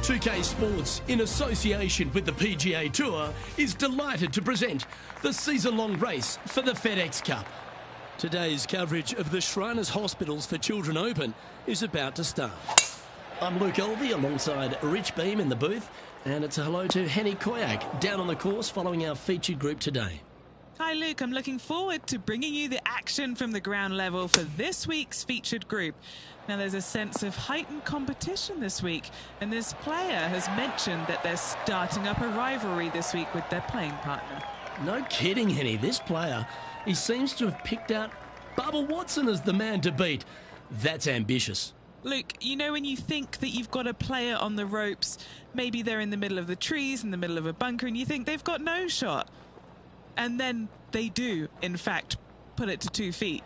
2K Sports, in association with the PGA Tour, is delighted to present the season-long race for the FedEx Cup. Today's coverage of the Shriners Hospitals for Children Open is about to start. I'm Luke Elvey alongside Rich Beam in the booth, and it's a hello to Henny Koyak down on the course following our featured group today. Hi Luke, I'm looking forward to bringing you the action from the ground level for this week's featured group. Now there's a sense of heightened competition this week, and this player has mentioned that they're starting up a rivalry this week with their playing partner. No kidding, Henny. This player, he seems to have picked out Bubba Watson as the man to beat. That's ambitious. Luke, you know when you think that you've got a player on the ropes, maybe they're in the middle of the trees, in the middle of a bunker, and you think they've got no shot. And then they do, in fact, put it to 2 feet.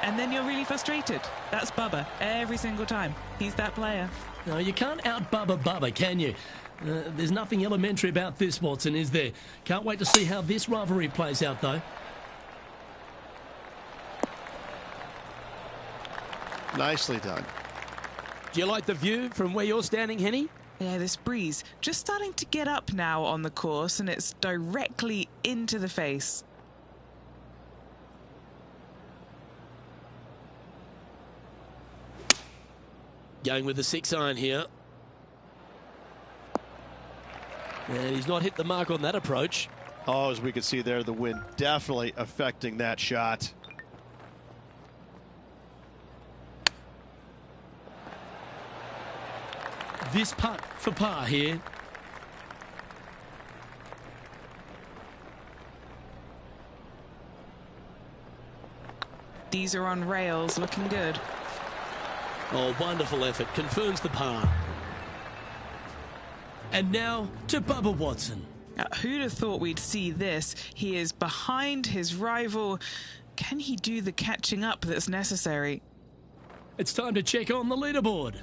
And then you're really frustrated. That's Bubba every single time. He's that player. No, you can't out-Bubba Bubba, can you? There's nothing elementary about this, Watson, is there? Can't wait to see how this rivalry plays out, though. Nicely done. Do you like the view from where you're standing, Henny? Yeah, this breeze just starting to get up now on the course, and it's directly into the face. Going with the 6-iron here. And he's not hit the mark on that approach. Oh, as we can see there, the wind definitely affecting that shot. This putt for par here. These are on rails, looking good. Oh, wonderful effort. Confirms the par. And now to Bubba Watson. Who'd have thought we'd see this? He is behind his rival. Can he do the catching up that's necessary? It's time to check on the leaderboard.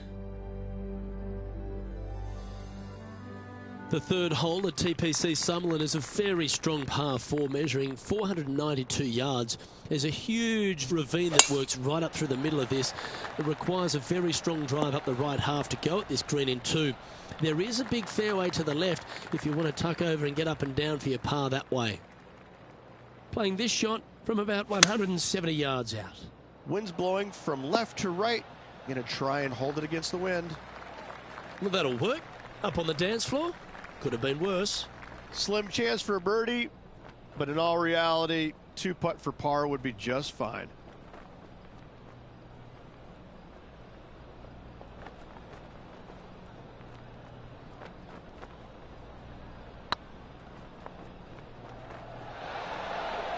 The third hole at TPC Summerlin is a very strong par 4, measuring 492 yards. There's a huge ravine that works right up through the middle of this. It requires a very strong drive up the right half to go at this green in 2. There is a big fairway to the left if you want to tuck over and get up and down for your par that way. Playing this shot from about 170 yards out. Wind's blowing from left to right. Gonna try and hold it against the wind. Well, that'll work. Up on the dance floor. Could have been worse. Slim chance for a birdie, but in all reality, 2-putt for par would be just fine.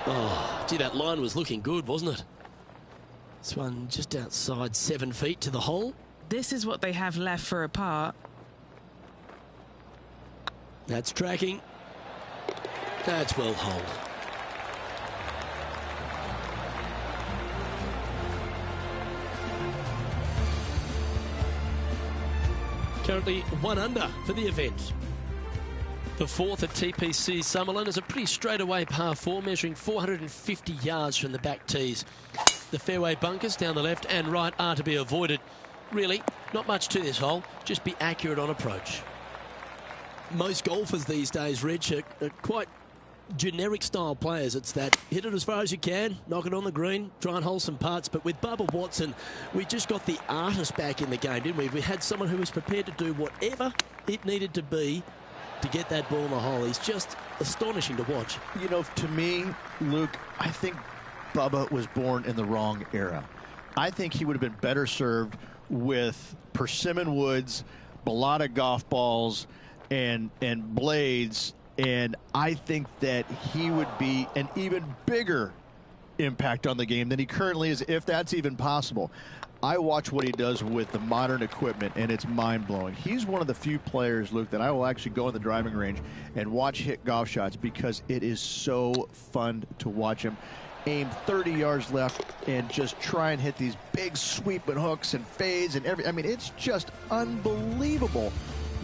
Oh, gee, that line was looking good, wasn't it? This one just outside 7 feet to the hole. This is what they have left for a par. That's tracking. That's well holed. Currently 1 under for the event. The fourth at TPC Summerlin is a pretty straightaway par 4, measuring 450 yards from the back tees. The fairway bunkers down the left and right are to be avoided. Really, not much to this hole. Just be accurate on approach. Most golfers these days, Rich, are quite generic style players. It's that hit it as far as you can, knock it on the green, try and hold some putts. But with Bubba Watson, we just got the artist back in the game, didn't we? We had someone who was prepared to do whatever it needed to be to get that ball in the hole. He's just astonishing to watch. You know, to me, Luke, I think Bubba was born in the wrong era. I think he would have been better served with persimmon woods, balata golf balls, and blades, and I think that he would be an even bigger impact on the game than he currently is, if that's even possible. I watch what he does with the modern equipment, and it's mind-blowing. He's one of the few players, Luke, that I will actually go in the driving range and watch hit golf shots because it is so fun to watch him aim 30 yards left and just try and hit these big sweeping hooks and fades and I mean, it's just unbelievable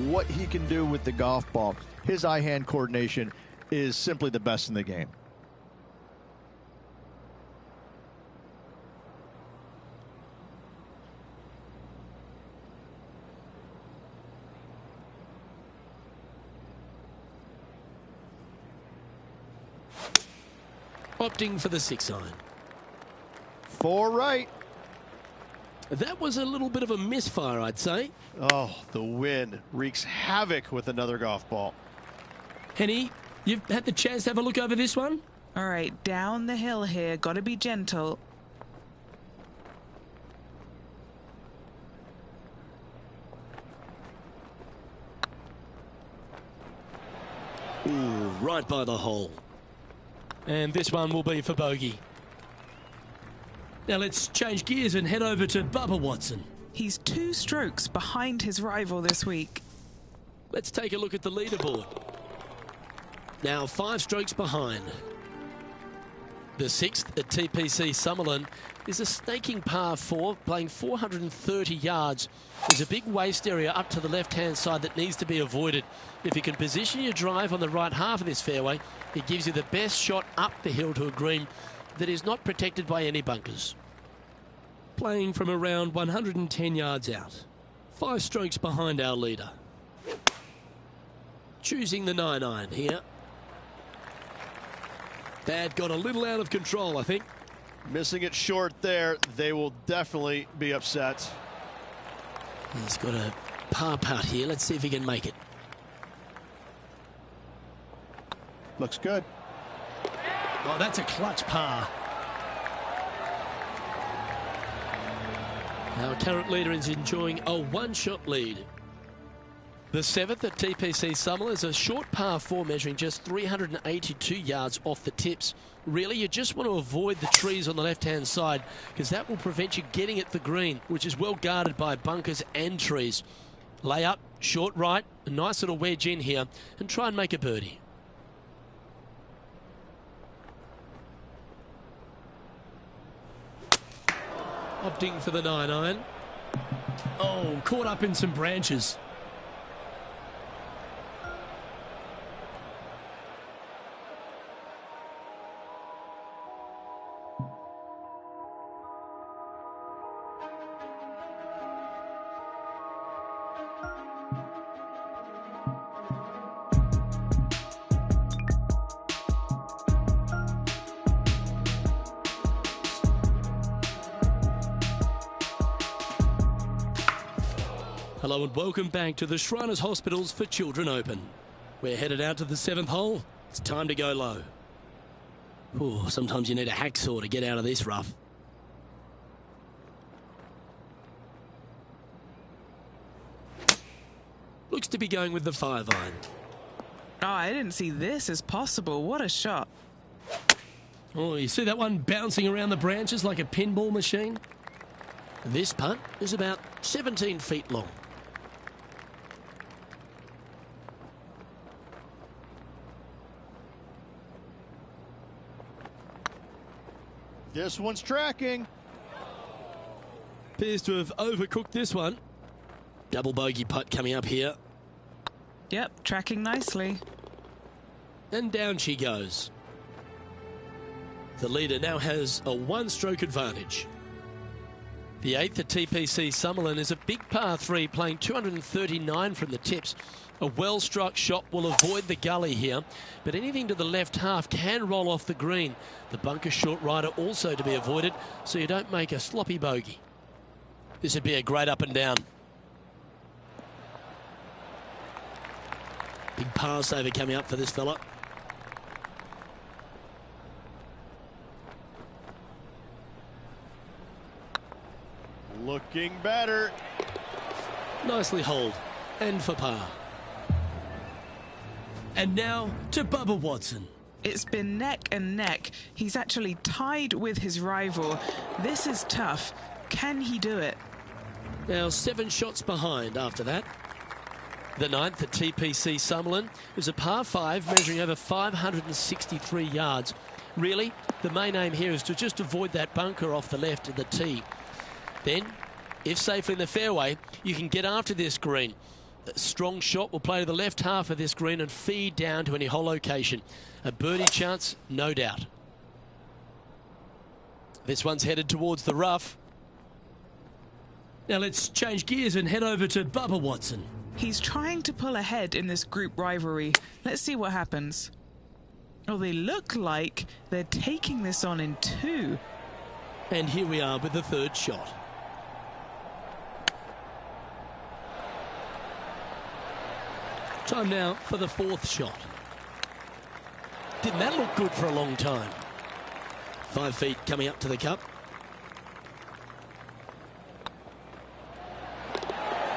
what he can do with the golf ball. His eye-hand coordination is simply the best in the game. Opting for the 6-iron. 4 right. That was a little bit of a misfire, I'd say. Oh, the wind wreaks havoc with another golf ball. Henny, you've had the chance to have a look over this one? All right, down the hill here. Got to be gentle. Ooh, right by the hole. And this one will be for bogey. Now let's change gears and head over to Bubba Watson. He's 2 strokes behind his rival this week. Let's take a look at the leaderboard. Now 5 strokes behind. The 6th at TPC Summerlin is a snaking par 4, playing 430 yards. There's a big waste area up to the left-hand side that needs to be avoided. If you can position your drive on the right half of this fairway, it gives you the best shot up the hill to a green that is not protected by any bunkers. Playing from around 110 yards out. 5 strokes behind our leader. Choosing the 9-iron here. That got a little out of control, I think. Missing it short there. They will definitely be upset. He's got a par putt here. Let's see if he can make it. Looks good. Oh, that's a clutch par. Our current leader is enjoying a 1-shot lead. The 7th at TPC Summerlin is a short par 4 measuring just 382 yards off the tips. Really, you just want to avoid the trees on the left-hand side because that will prevent you getting at the green, which is well guarded by bunkers and trees. Lay up, short right, a nice little wedge in here, and try and make a birdie. Opting for the 9-iron. Oh, caught up in some branches. Hello and welcome back to the Shriners Hospitals for Children Open. We're headed out to the 7th hole. It's time to go low. Ooh, sometimes you need a hacksaw to get out of this rough. Looks to be going with the 5-iron. Oh, I didn't see this as possible. What a shot. Oh, you see that one bouncing around the branches like a pinball machine? This putt is about 17 feet long. This one's tracking. Appears to have overcooked this one. Double bogey putt coming up here. Yep, tracking nicely. And down she goes. The leader now has a 1-stroke advantage. The 8th at TPC Summerlin is a big par 3 playing 239 from the tips. A well-struck shot will avoid the gully here, but anything to the left half can roll off the green. The bunker short rider also to be avoided, so you don't make a sloppy bogey. This would be a great up and down. Big par saver coming up for this fella. Looking better. Nicely holed. And for par. And now to Bubba Watson. It's been neck and neck. He's actually tied with his rival. This is tough. Can he do it? Now 7 shots behind after that. The 9th at TPC Summerlin is a par 5 measuring over 563 yards. Really, the main aim here is to just avoid that bunker off the left of the tee. Then, if safely in the fairway, you can get after this green. A strong shot will play to the left half of this green and feed down to any hole location. A birdie chance, no doubt. This one's headed towards the rough. Now let's change gears and head over to Bubba Watson. He's trying to pull ahead in this group rivalry. Let's see what happens. Oh, they look like they're taking this on in 2. And here we are with the third shot. Time now for the fourth shot. Didn't that look good for a long time? 5 feet coming up to the cup.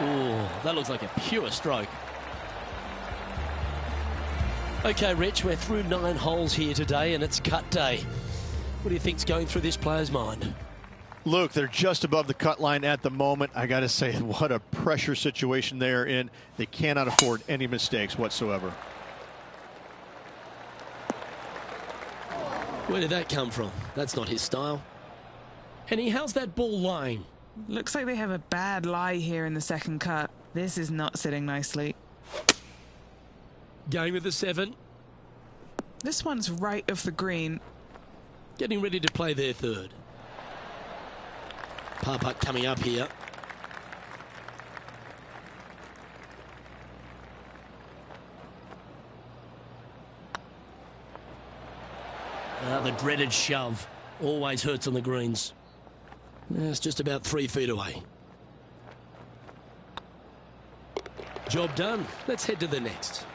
Oh, that looks like a pure stroke. Okay, Rich, we're through 9 holes here today, and it's cut day. What do you think's going through this player's mind? Luke, they're just above the cut line at the moment. I got to say, what a pressure situation they're in. They cannot afford any mistakes whatsoever. Where did that come from? That's not his style. Henny, how's that ball lying? Looks like they have a bad lie here in the second cut. This is not sitting nicely. Going with the 7. This one's right of the green. Getting ready to play their third. Par putt coming up here. The dreaded shove always hurts on the greens. It's just about 3 feet away. Job done. Let's head to the next.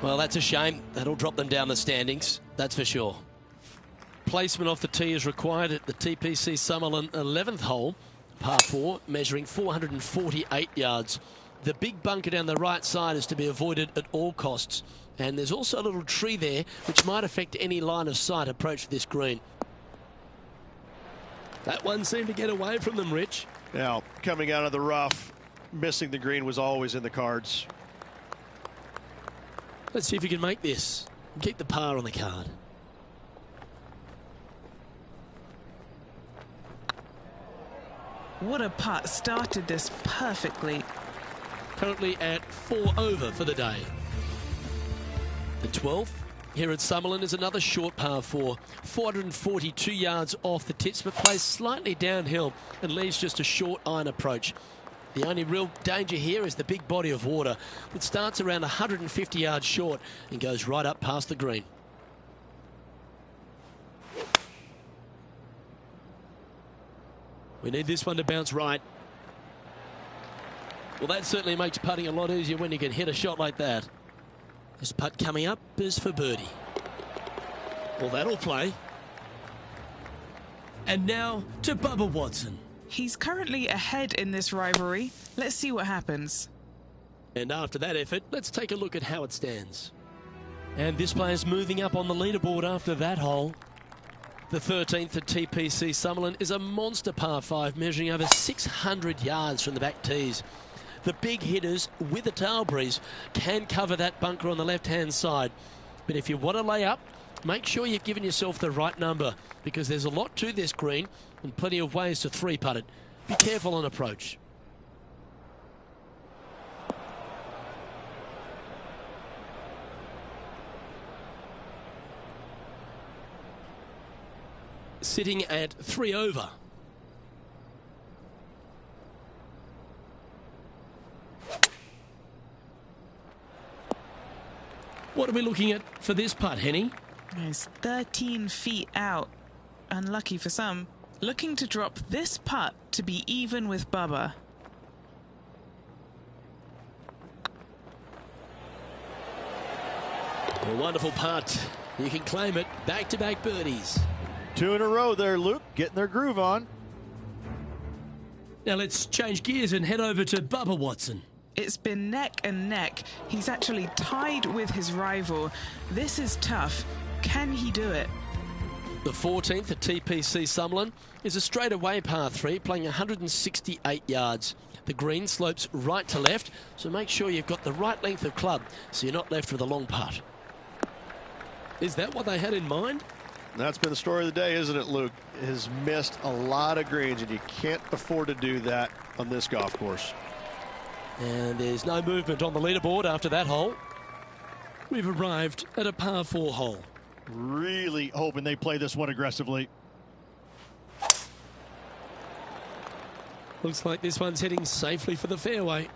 Well, that's a shame. That'll drop them down the standings, that's for sure. Placement off the tee is required at the TPC Summerlin 11th hole, par 4, measuring 448 yards. The big bunker down the right side is to be avoided at all costs. And there's also a little tree there which might affect any line of sight approach to this green. That one seemed to get away from them, Rich. Now, coming out of the rough, missing the green was always in the cards. Let's see if you can make this. Keep the par on the card. What a putt. Started this perfectly. Currently at 4 over for the day. The 12th here at Summerlin is another short par 4. 442 yards off the tips, but plays slightly downhill and leaves just a short iron approach. The only real danger here is the big body of water that starts around 150 yards short and goes right up past the green. We need this one to bounce right. Well, that certainly makes putting a lot easier when you can hit a shot like that. This putt coming up is for birdie. Well, that'll play. And now to Bubba Watson. He's currently ahead in this rivalry. Let's see what happens. And after that effort, let's take a look at how it stands. And this player's moving up on the leaderboard after that hole. The 13th at TPC Summerlin is a monster par 5 measuring over 600 yards from the back tees. The big hitters with a tail breeze can cover that bunker on the left-hand side. But if you want to lay up, make sure you've given yourself the right number, because there's a lot to this green and plenty of ways to 3-putt it. Be careful on approach. Sitting at 3 over. What are we looking at for this putt, Henny? It's 13 feet out. Unlucky for some. Looking to drop this putt to be even with Bubba. A wonderful putt. You can claim it. Back-to-back birdies. 2 in a row there, Luke, getting their groove on. Now let's change gears and head over to Bubba Watson. It's been neck and neck. He's actually tied with his rival. This is tough. Can he do it? The 14th at TPC Summerlin is a straightaway par 3, playing 168 yards. The green slopes right to left, so make sure you've got the right length of club so you're not left with a long putt. Is that what they had in mind? That's been the story of the day, isn't it, Luke? Has missed a lot of greens, and you can't afford to do that on this golf course. And there's no movement on the leaderboard after that hole. We've arrived at a par 4 hole. Really hoping they play this one aggressively. Looks like this one's heading safely for the fairway.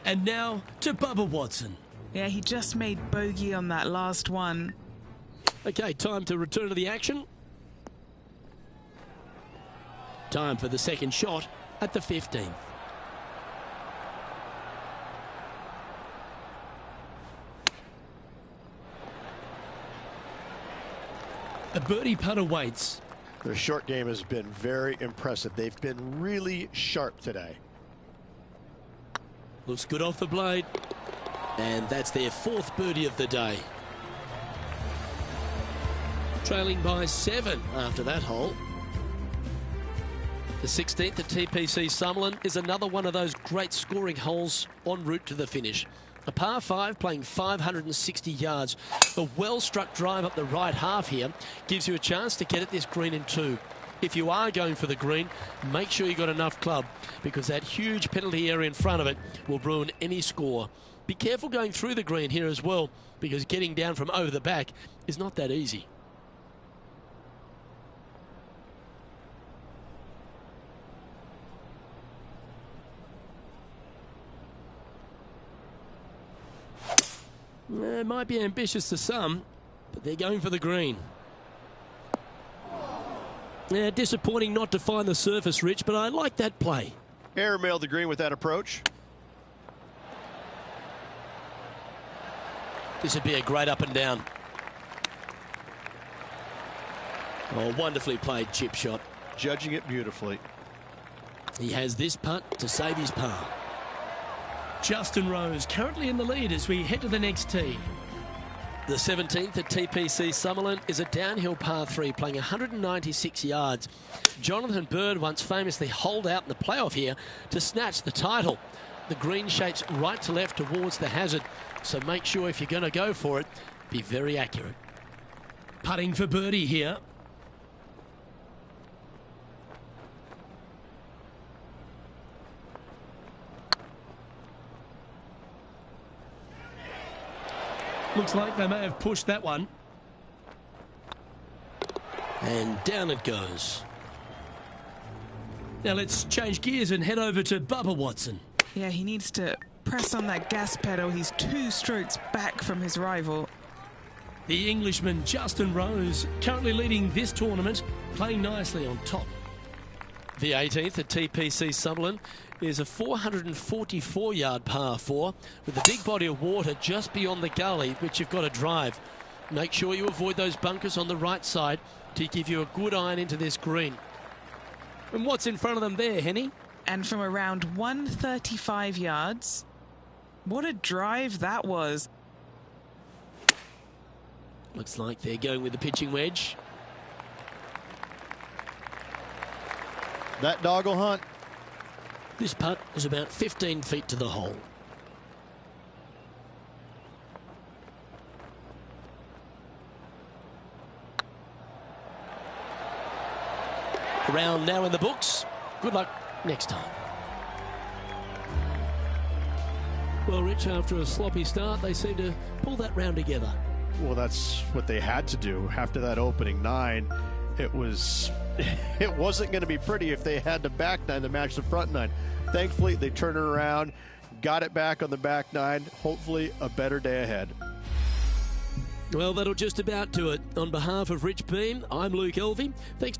And now to Bubba Watson. Yeah, he just made bogey on that last one. Okay, time to return to the action. Time for the second shot at the 15th. A birdie putt awaits. Their short game has been very impressive. They've been really sharp today. Looks good off the blade. And that's their 4th birdie of the day. Trailing by 7 after that hole. The 16th at TPC Summerlin is another one of those great scoring holes en route to the finish. A par 5 playing 560 yards. A well-struck drive up the right half here gives you a chance to get at this green in 2. If you are going for the green, make sure you got enough club, because that huge penalty area in front of it will ruin any score. Be careful going through the green here as well, because getting down from over the back is not that easy. It might be ambitious to some, but they're going for the green. Yeah, disappointing not to find the surface, Rich, but I like that play. Airmailed the green with that approach. This would be a great up and down. Oh, wonderfully played chip shot. Judging it beautifully. He has this putt to save his par. Justin Rose currently in the lead as we head to the next tee. The 17th at TPC Summerlin is a downhill par 3 playing 196 yards. Jonathan Bird once famously holed out in the playoff here to snatch the title. The green shapes right to left towards the hazard, so make sure if you're going to go for it, be very accurate. Putting for birdie here. Looks like they may have pushed that one. And down it goes. Now let's change gears and head over to Bubba Watson. Yeah, he needs to press on that gas pedal. He's 2 strokes back from his rival. The Englishman Justin Rose currently leading this tournament, playing nicely on top. The 18th at TPC Summerlin is a 444-yard par 4 with a big body of water just beyond the gully, which you've got to drive. Make sure you avoid those bunkers on the right side to give you a good iron into this green. And what's in front of them there, Henny? And from around 135 yards, what a drive that was. Looks like they're going with the pitching wedge. That dog will hunt. This putt is about 15 feet to the hole. Round now in the books. Good luck next time. Well, Rich, after a sloppy start, they seem to pull that round together. Well, that's what they had to do after that opening 9. It wasn't going to be pretty if they had the back 9 to match the front 9. Thankfully, they turned it around, got it back on the back 9. Hopefully, a better day ahead. Well, that'll just about do it. On behalf of Rich Beam, I'm Luke Elvey. Thanks.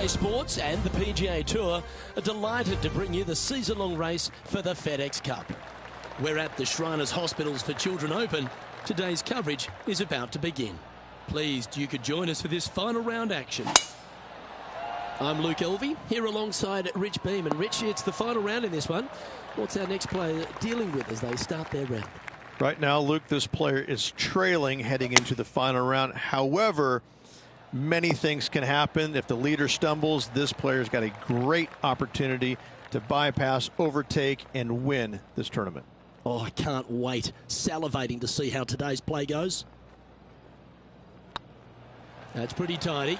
Sports and the PGA Tour are delighted to bring you the season-long race for the FedEx Cup. We're at the Shriners Hospitals for Children Open. Today's coverage is about to begin. Pleased you could join us for this final round action. I'm Luke Elvey, here alongside Rich Beam. And Rich, it's the final round in this one. What's our next player dealing with as they start their round? Right now, Luke, this player is trailing heading into the final round. However, many things can happen. If the leader stumbles, this player's got a great opportunity to bypass, overtake, and win this tournament. Oh, I can't wait. Salivating to see how today's play goes. That's pretty tidy.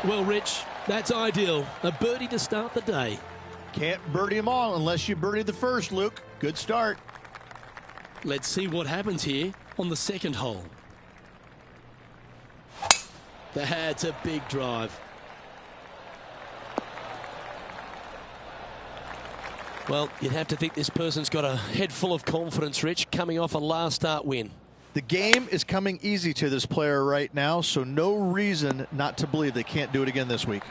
Well, Rich, that's ideal. A birdie to start the day. Can't birdie them all unless you birdie the first, Luke. Good start. Let's see what happens here on the second hole. That's a big drive. Well, you'd have to think this person's got a head full of confidence, Rich, coming off a last start win. The game is coming easy to this player right now, so no reason not to believe they can't do it again this week.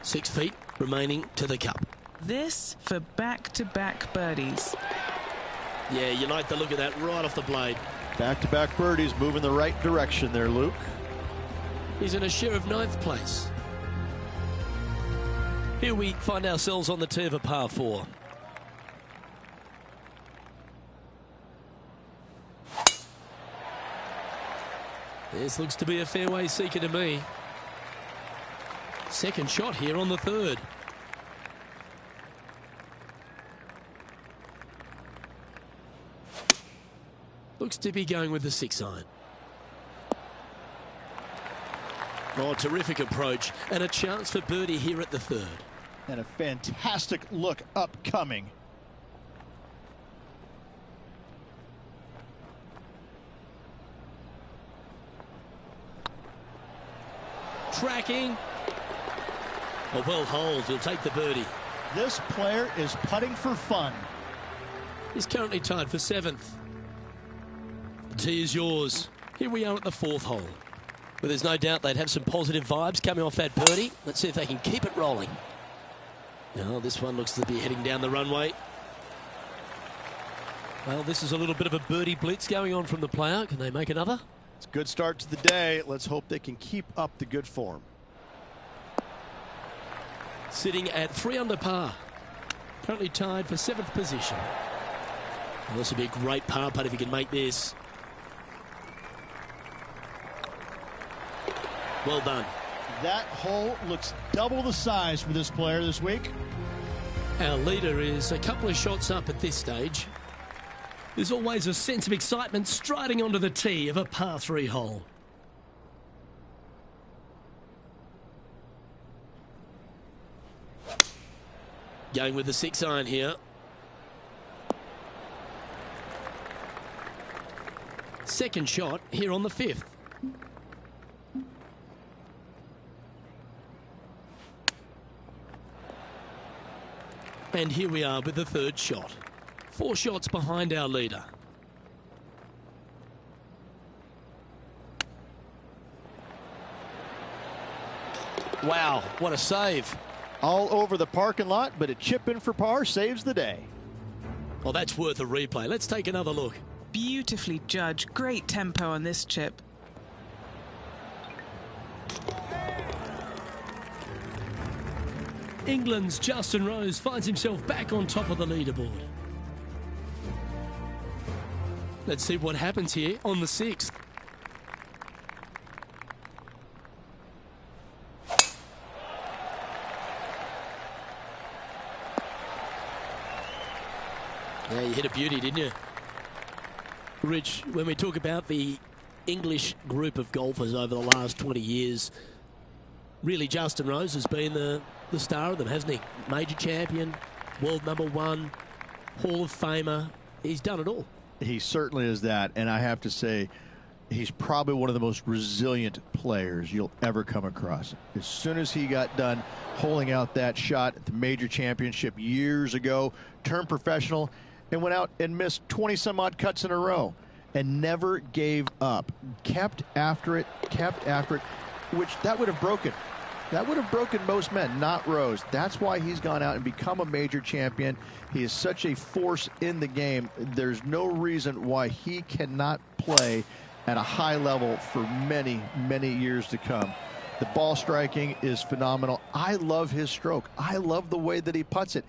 6 feet remaining to the cup. This for back-to-back birdies. Yeah, you like the look of that right off the blade. Back-to-back birdies, moving the right direction there, Luke. He's in a share of 9th place. Here we find ourselves on the tee of a par 4. This looks to be a fairway seeker to me. Second shot here on the third. Looks to be going with the 6-iron. Oh, terrific approach and a chance for birdie here at the third. And a fantastic look upcoming. Tracking. A well holed. He'll take the birdie. This player is putting for fun. He's currently tied for 7th. The tee is yours. Here we are at the 4th hole. But there's no doubt they'd have some positive vibes coming off that birdie. Let's see if they can keep it rolling. Now, this one looks to be heading down the runway. Well, this is a little bit of a birdie blitz going on from the player. Can they make another? It's a good start to the day. Let's hope they can keep up the good form. Sitting at 3 under par. Currently tied for 7th position. Well, this would be a great par putt if he can make this. Well done. That hole looks double the size for this player this week. Our leader is a couple of shots up at this stage. There's always a sense of excitement striding onto the tee of a par 3 hole. Going with the 6-iron here. Second shot here on the 5th. And here we are with the third shot. 4 shots behind our leader. Wow, what a save. All over the parking lot, but a chip in for par saves the day. Well, that's worth a replay. Let's take another look. Beautifully judged. Great tempo on this chip. England's Justin Rose finds himself back on top of the leaderboard. Let's see what happens here on the 6th. Yeah, you hit a beauty, didn't you? Rich, when we talk about the English group of golfers over the last 20 years, really Justin Rose has been the star of them, hasn't he? Major champion, world #1, Hall of Famer. He's done it all. He certainly is that, and I have to say, he's probably one of the most resilient players you'll ever come across. As soon as he got done holding out that shot at the major championship years ago, turned professional, and went out and missed 20-some-odd cuts in a row and never gave up. Kept after it, which that would have broken. That would have broken most men, not Rose. That's why he's gone out and become a major champion. He is such a force in the game. There's no reason why he cannot play at a high level for many, many years to come. The ball striking is phenomenal. I love his stroke. I love the way that he putts it.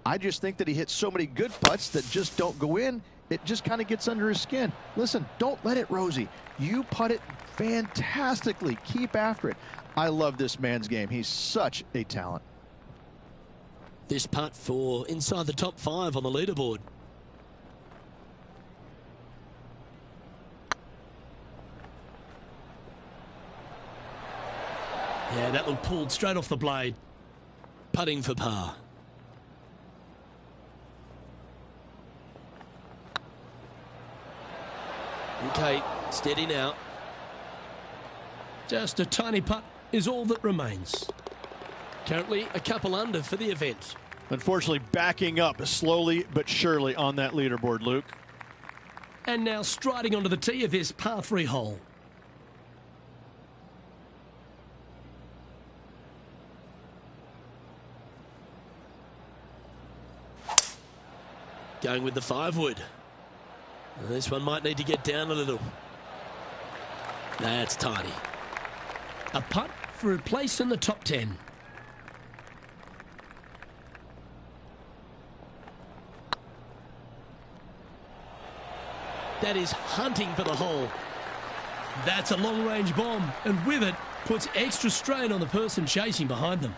I just think that he hits so many good putts that just don't go in. It just kind of gets under his skin. Listen, don't let it, Rosie. You putt it fantastically. Keep after it. I love this man's game. He's such a talent. This putt for inside the top 5 on the leaderboard. Yeah, that one pulled straight off the blade. Putting for par. Okay, steady now. Just a tiny putt is all that remains. Currently a couple under for the event. Unfortunately, backing up slowly but surely on that leaderboard, Luke. And now striding onto the tee of this par 3 hole. Going with the 5-wood. This one might need to get down a little. That's tiny. A putt for a place in the top 10. That is hunting for the hole. That's a long-range bomb, and with it, puts extra strain on the person chasing behind them.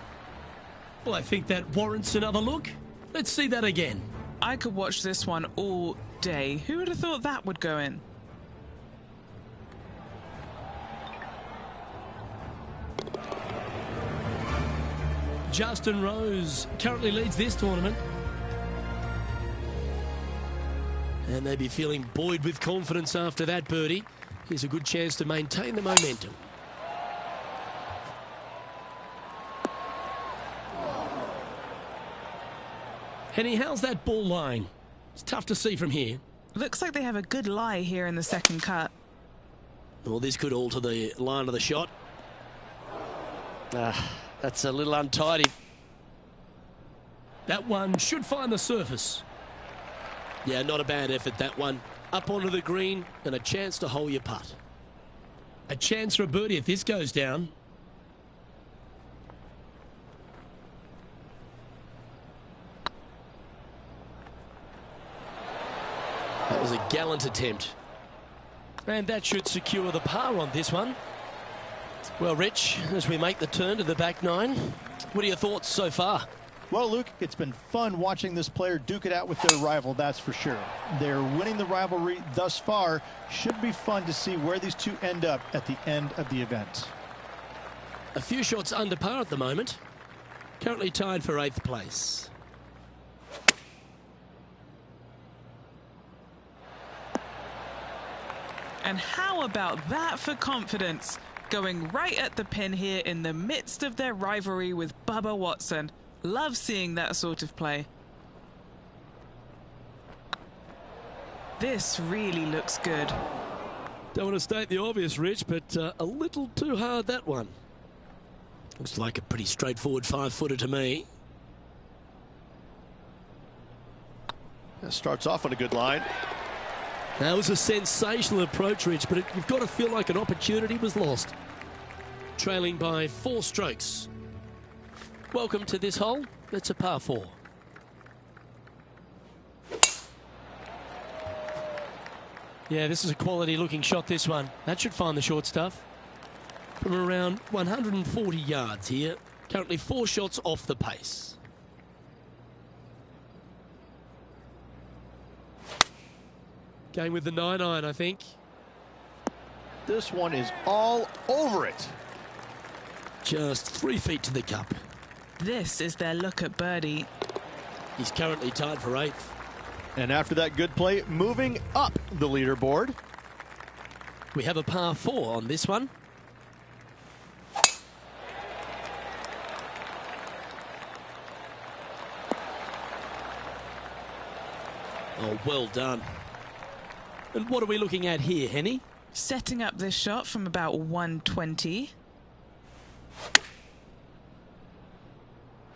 Well, I think that warrants another look. Let's see that again. I could watch this one all day. Who would have thought that would go in? Justin Rose currently leads this tournament. And they'd be feeling buoyed with confidence after that birdie. Here's a good chance to maintain the momentum. Henny, how's that ball lying? It's tough to see from here. Looks like they have a good lie here in the second cut. Well, this could alter the line of the shot. That's a little untidy. That one should find the surface. Yeah, not a bad effort, that one. Up onto the green and a chance to hole your putt. A chance for a birdie if this goes down. That was a gallant attempt. And that should secure the par on this one. Well, Rich, as we make the turn to the back nine, what are your thoughts so far? Well, Luke, it's been fun watching this player duke it out with their rival, that's for sure. They're winning the rivalry thus far. Should be fun to see where these two end up at the end of the event. A few shots under par at the moment. Currently tied for 8th place. And how about that for confidence? Going right at the pin here in the midst of their rivalry with Bubba Watson. Love seeing that sort of play. This really looks good. Don't want to state the obvious, Rich, but a little too hard, that one. Looks like a pretty straightforward 5-footer to me. That starts off on a good line. That was a sensational approach, Rich, but you've got to feel like an opportunity was lost. Trailing by 4 strokes. Welcome to this hole. It's a par 4. Yeah, this is a quality looking shot, this one. That should find the short stuff. From around 140 yards here. Currently 4 shots off the pace. Going with the 9-iron, I think. This one is all over it. Just 3 feet to the cup. This is their look at birdie. He's currently tied for 8th. And after that good play, moving up the leaderboard. We have a par 4 on this one. Oh, well done. And what are we looking at here, Henny? Setting up this shot from about 120.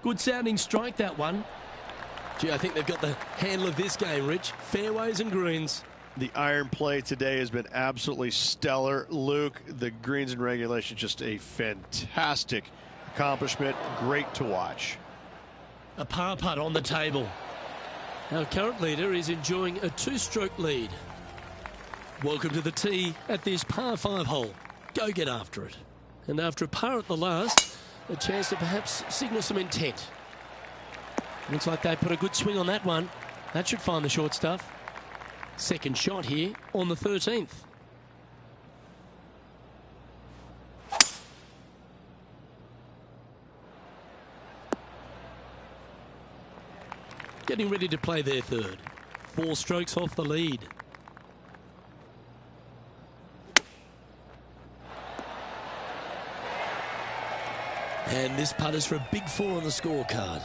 Good sounding strike, that one. Gee, I think they've got the handle of this game, Rich. Fairways and greens. The iron play today has been absolutely stellar. Luke, the greens and regulation, just a fantastic accomplishment. Great to watch. A par putt on the table. Our current leader is enjoying a 2-stroke lead. Welcome to the tee at this par 5 hole. Go get after it. And after a par at the last, a chance to perhaps signal some intent. Looks like they put a good swing on that one. That should find the short stuff. Second shot here on the 13th. getting ready to play their third. 4 strokes off the lead. And this putt is for a big 4 on the scorecard.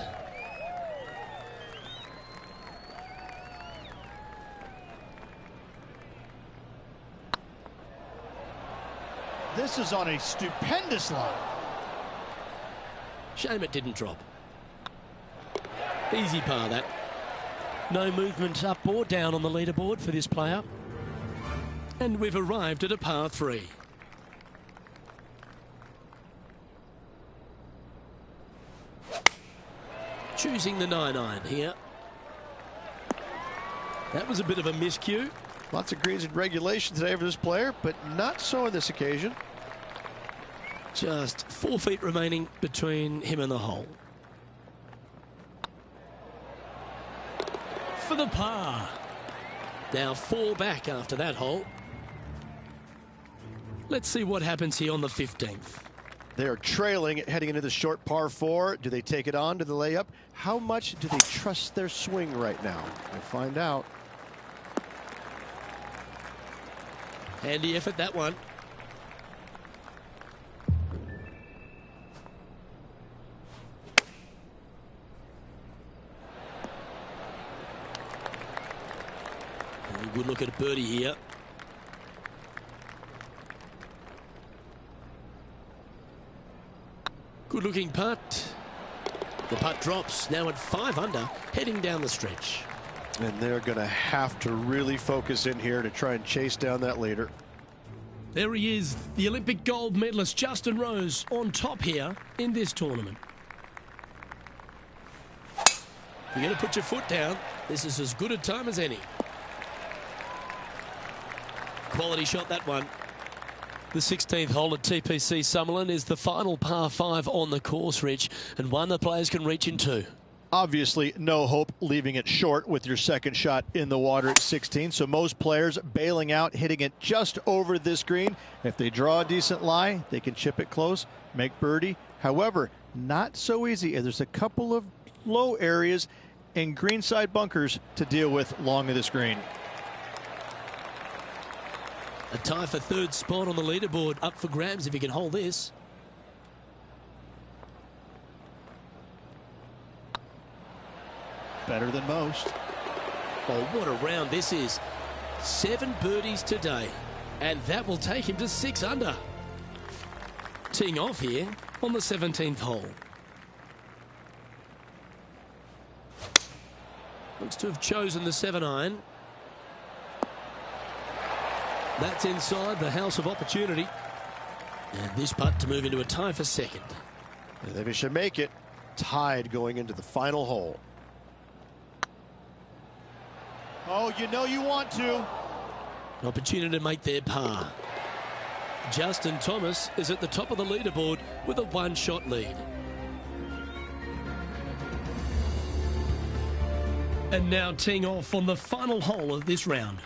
This is on a stupendous line. Shame it didn't drop. Easy par, that. No movement up or down on the leaderboard for this player. And we've arrived at a par 3. Choosing the 9-iron here. That was a bit of a miscue. Lots of greens in regulation today for this player, but not so on this occasion. Just 4 feet remaining between him and the hole. For the par. Now 4 back after that hole. Let's see what happens here on the 15th. They're trailing heading into the short par 4. Do they take it on to the layup? How much do they trust their swing right now? We'll find out. Handy effort, that one. Good look at a birdie here. Good looking putt. The putt drops, now at 5 under, heading down the stretch. And they're going to have to really focus in here to try and chase down that leader. There he is, the Olympic gold medalist Justin Rose, on top here in this tournament. You're going to put your foot down. This is as good a time as any. Quality shot, that one. The 16th hole at TPC Summerlin is the final par 5 on the course, Rich, and one the players can reach in 2. Obviously, no hope leaving it short with your second shot in the water at 16. So most players bailing out, hitting it just over this green. If they draw a decent lie, they can chip it close, make birdie. However, not so easy. There's a couple of low areas and greenside bunkers to deal with along this green. A tie for 3rd spot on the leaderboard, up for grabs if he can hold this. Better than most. Oh, what a round this is. 7 birdies today, and that will take him to 6 under. Teeing off here on the 17th hole. Looks to have chosen the 7-iron. That's inside the house of opportunity. And this putt to move into a tie for 2nd. And they should make it tied going into the final hole. Oh, you know you want to. An opportunity to make their par. Justin Thomas is at the top of the leaderboard with a 1-shot lead. And now teeing off on the final hole of this round.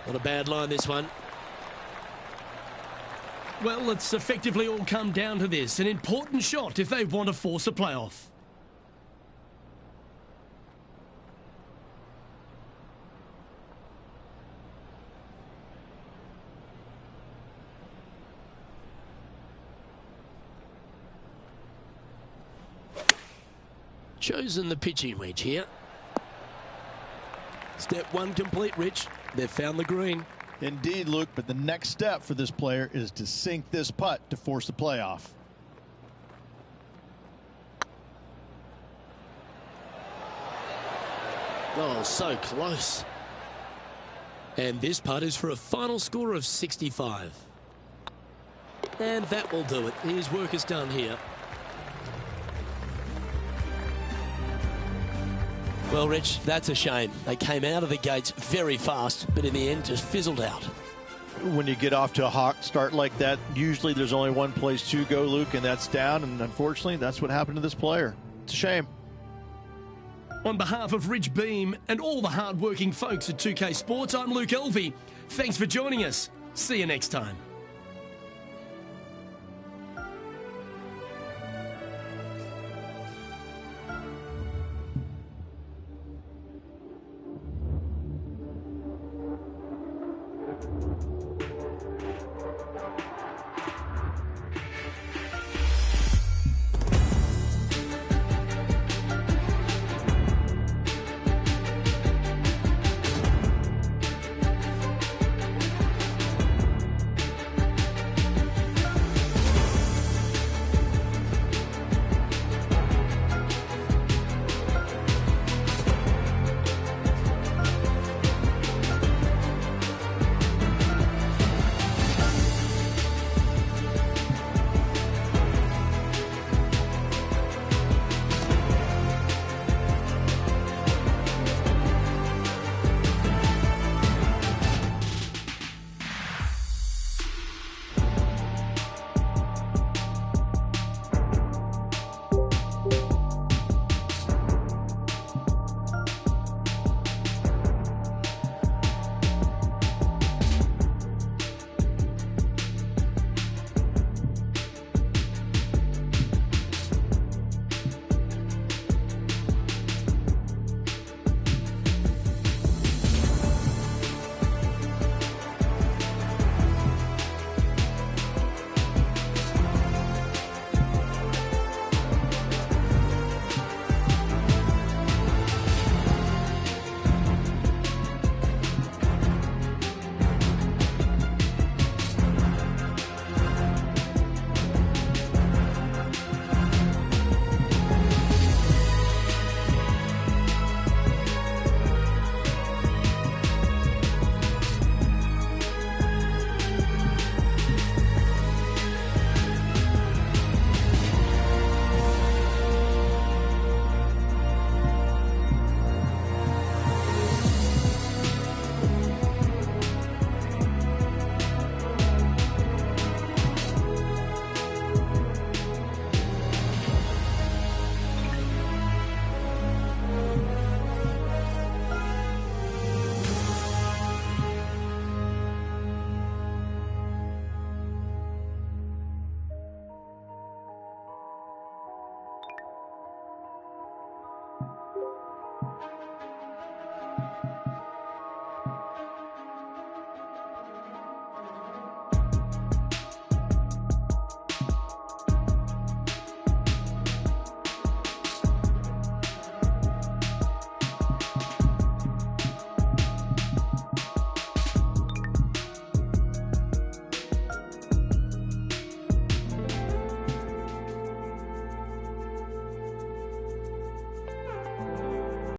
Not a bad line, this one. Well, it's effectively all come down to this. An important shot if they want to force a playoff. Chosen the pitching wedge here. Step 1 complete, Rich. They've found the green. Indeed, Luke, but the next step for this player is to sink this putt to force the playoff. Oh, so close. And this putt is for a final score of 65. And that will do it. His work is done here. Well, Rich, that's a shame. They came out of the gates very fast, but in the end just fizzled out. When you get off to a hot start like that, usually there's only one place to go, Luke, and that's down. And unfortunately, that's what happened to this player. It's a shame. On behalf of Rich Beam and all the hard-working folks at 2K Sports, I'm Luke Elvey. Thanks for joining us. See you next time.